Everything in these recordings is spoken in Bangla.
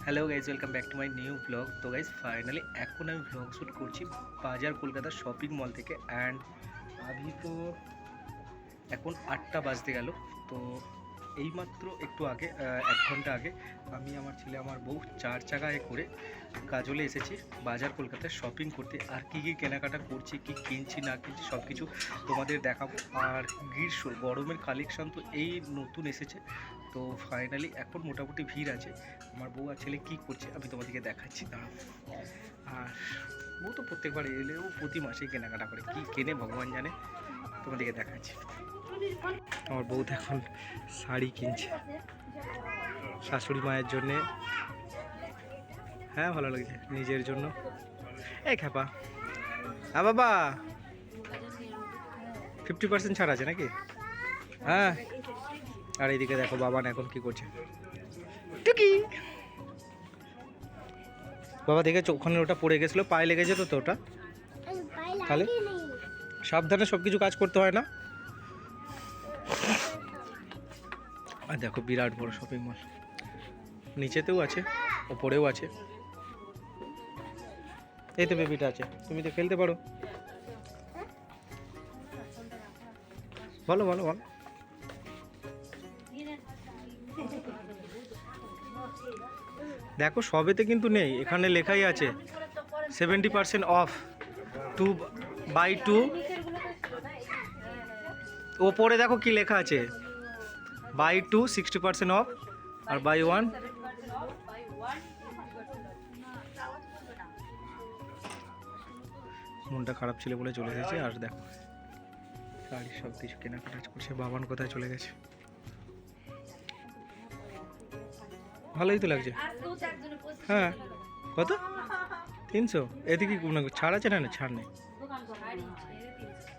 Hello guys, welcome back to my new blog. তো গাইজ ফাইনালি এখন আমি ব্লগ শ্যুট করছি বাজার কলকাতার শপিং মল থেকে। অ্যান্ড আমি তো এখন 8টা বাজতে গেল। তো এইমাত্র একটু আগে 1 ঘন্টা আগে আমি, আমার ছেলে, আমার বউ 4 চাকায় করে গাজলে এসেছি বাজার কলকাতায় শপিং করতে। আর কী কী কেনাকাটা করছি, কি কিনছি না কিনছি সব কিছু তোমাদের দেখাবো। আর গ্রীষ্ম গরমের কালেকশান তো এই নতুন এসেছে। তো ফাইনালি এখন মোটামুটি ভিড় আছে। আমার বউ আর ছেলে কী করছে আমি তোমাদেরকে দেখাচ্ছি, দাঁড়াও। আর বউ তো প্রত্যেকবার এলেও প্রতি মাসেই কেনাকাটা করে, কি কেনে ভগবান জানে, তোমাদেরকে দেখাচ্ছি। আমার বউ তো এখন শাড়ি কিনছে শাশুড়ি মায়ের জন্যে। হ্যাঁ ভালো লাগছে, নিজের জন্য। এই খ্যাপা, হ্যাঁ বাবা 50% ছাড় আছে নাকি? হ্যাঁ। আর এইদিকে দেখো বাবান এখন কি করছে, টুকি বাবা দেখেছো ওখানে ওটা পড়ে গেছিলো, পায়ে লেগে যেত তো ওটা। তাহলে সাবধানে সব কিছু কাজ করতে হয় না। আর দেখো বিরাট বড় শপিং মল, নিচেতেও আছে ওপরেও আছে। এই তো বেবিটা আছে, তুমি তো খেলতে পারো। বলো বলো বলো। দেখো সবেতে কিন্তু নেই, এখানে লেখাই আছে 70% অফ, 2/2। ওপরে দেখো কি লেখা আছে, বাই 2 60% অফ, আর বাই 1। মনটা খারাপ ছিল বলে চলে এসেছে। আর দেখো শাড়ি সব কিছু কেনাকাটা করছে। বাবান কোথায় চলে গেছে? ভালোই তো লাগছে। হ্যাঁ কত? 300? এদিকে ছাড় আছে না? ছাড় নেই,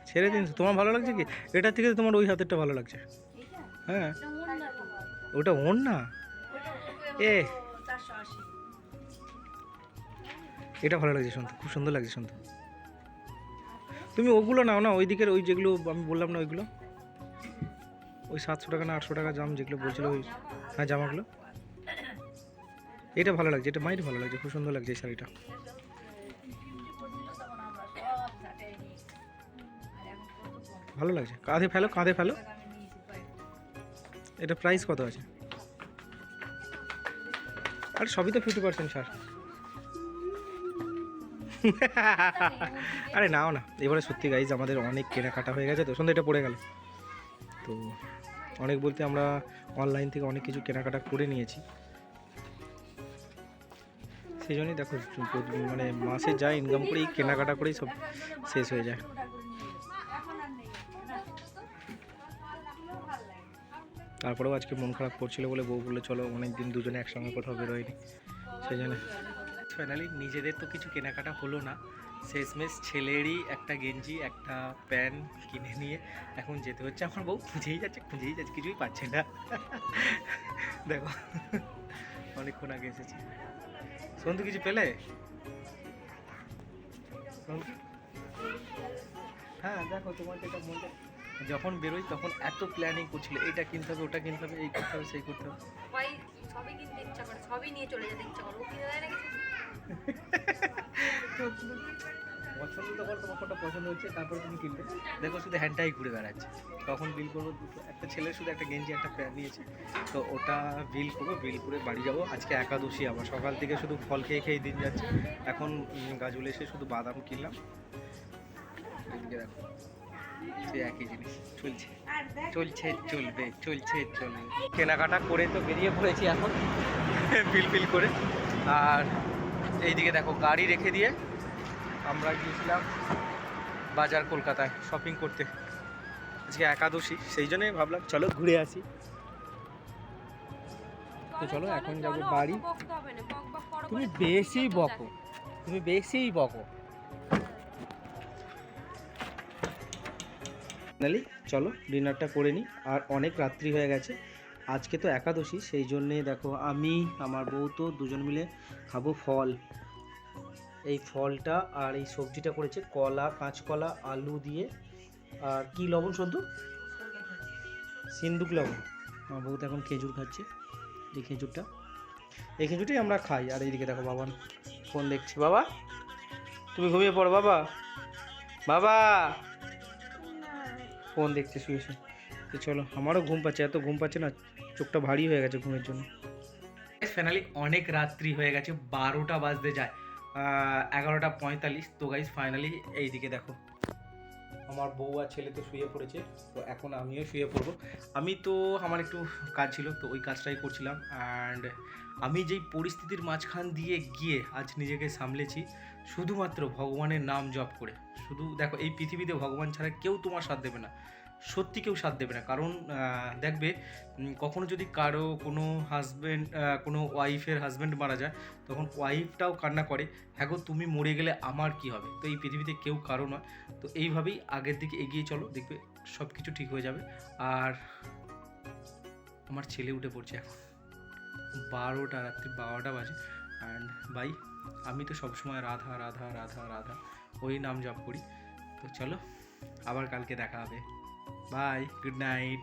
ছেড়ে 300। তোমার ভালো লাগছে কি? এটার থেকে তোমার ওই হাতেরটা ভালো লাগছে। হ্যাঁ ওটা ওর না, এ এটা ভালো লাগছে শুনতে, খুব সুন্দর লাগছে শুনতে। তুমি ওগুলো নাও না, ওই দিকের ওই যেগুলো আমি বললাম না, ওইগুলো ওই 700 টাকা না 800 টাকা দাম যেগুলো বলছিল ওই। হ্যাঁ জামাগুলো, এটা ভালো লাগছে, এটা মাইর ভালো লাগছে, খুব সুন্দর লাগছে এই শাড়িটা। ভালো লাগছে, কাঁধে ফেলো কাঁধে ফেলো। এটা প্রাইস কত আছে? আর সবই তো 50% ছাড়। আরে নাও না, এবারে সত্যি গাইজ আমাদের অনেক কেনাকাটা হয়ে গেছে তো, সন্ধ্যেটা পড়ে গেল তো। অনেক বলতে আমরা অনলাইন থেকে অনেক কিছু কেনাকাটা করে নিয়েছি, সেই জন্যই দেখো মানে মাসে যা ইনকাম করি কেনাকাটা করেই সব শেষ হয়ে যায়। তারপরেও আজকে মন খারাপ করছিল বলে বউ বলে চলো অনেকদিন দুজনে একসঙ্গে কোথাও বেরোয়নি, সেই জন্য। ফাইনালি নিজেদের তো কিছু কেনাকাটা হলো না, শেষমেশ ছেলেরই একটা গেঞ্জি একটা প্যান্ট কিনে নিয়ে এখন যেতে হচ্ছে। আমার বউ খুঁজেই যাচ্ছে কিছুই পাচ্ছে না। দেখো অনেকক্ষণ আগে এসেছি। সন্তু কিছু পেলে? হ্যাঁ দেখো তোমার যেটা মনে, যখন বেরোই তখন এত প্ল্যানিং করছিল, এটা কিনতে হবে ওটা কিনতে হবে, এই করতে হবে সেই করতে হবে। সবই কিনতে ইচ্ছা করে, সবই নিয়ে চলে যেতে ইচ্ছা করে, ও কিনে দেয় না কিছু। পছন্দ তো করো, তোমার কোনটা পছন্দ হচ্ছে তারপরে তুমি কিনবে। দেখো শুধু হ্যান্ডটাই ঘুরে বেড়াচ্ছে, তখন বিল করবো দুটো। একটা ছেলে শুধু একটা গেঞ্জি একটা প্যান্ট নিয়েছে, তো ওটা বিল করবো, বিল করে বাড়ি যাবো। আজকে একাদশী, আবার সকাল থেকে শুধু ফল খেয়ে খেয়ে দিন যাচ্ছে। এখন গাজলে এসে শুধু বাদাম কিনলাম। এদিকে দেখো সে একই জিনিস চলছে চলবে। কেনাকাটা করে তো বেরিয়ে পড়েছি এখন বিল করে। আর এইদিকে দেখো গাড়ি রেখে দিয়ে আমরা গিয়েছিলাম বাজার কলকাতায় শপিং করতে। আজকে একাদশী, সেই জন্যই ভাবলাম চলো ঘুরে আসি। তো চলো এখন যাবো বাড়ি। তুমি বেশিই বকো। ফাইনালি চলো ডিনারটা করে নিই, আর অনেক রাত্রি হয়ে গেছে। আজকে তো একাদশী, সেই জন্যে দেখো আমি আমার বউ তো দুজন মিলে খাবো ফল। এই ফলটা আর এই সবজিটা করেছে কলা, কাঁচকলা, আলু দিয়ে। আর কি লবণ সন্তু? সিন্দুক লবণ। আমার বউ তো এখন খেজুর খাচ্ছে, এই খেজুরটা এই খিচুড়িটাই আমরা খাই। আর এইদিকে দেখো বাবান ফোন দেখছি। বাবা তুমি ঘুমিয়ে পড়ো বাবা। বাবা ফোন দেখছে শুয়ে শুয়ে। তো চলো, আমারও ঘুম পাচ্ছে, এত ঘুম পাচ্ছে না, চোখটা ভারী হয়ে গেছে ঘুমের জন্য। ফাইনালি অনেক রাত্রি হয়ে গেছে, 12টা বাজতে যায়, 11:45। তো গাইস ফাইনালি এইদিকে দেখো আমার বউ আর ছেলে তো শুয়ে পড়েছে, তো এখন আমিও শুয়ে পড়বো। আমি তো আমার একটু কাজ ছিল, তো ওই কাজটাই করছিলাম। অ্যান্ড আমি যেই পরিস্থিতির মাঝখান দিয়ে গিয়ে আজ নিজেকে সামলেছি শুধুমাত্র ভগবানের নাম জপ করে। শুধু দেখো, এই পৃথিবীতে ভগবান ছাড়া কেউ তোমার সাথ দেবে না, সত্যি কেউ সাথ দেবে না। কারণ দেখবে কখনো যদি কারো কোনো হাজব্যান্ড, কোনো ওয়াইফের হাজব্যান্ড মারা যায়, তখন ওয়াইফটাও কান্না করে, হ্যাঁ গো তুমি মরে গেলে আমার কি হবে। তো এই পৃথিবীতে কেউ কারো নয়। তো এইভাবেই আগের দিকে এগিয়ে চলো, দেখবে সব কিছু ঠিক হয়ে যাবে। আর আমার ছেলে উঠে পড়ছে এখন, 12টা, রাত্রি 12টা বাজে। অ্যান্ড ভাই আমি তো সবসময় রাধা রাধা রাধা রাধা ওই নাম জপ করি। তো চলো, আবার কালকে দেখা হবে। Bye, good night.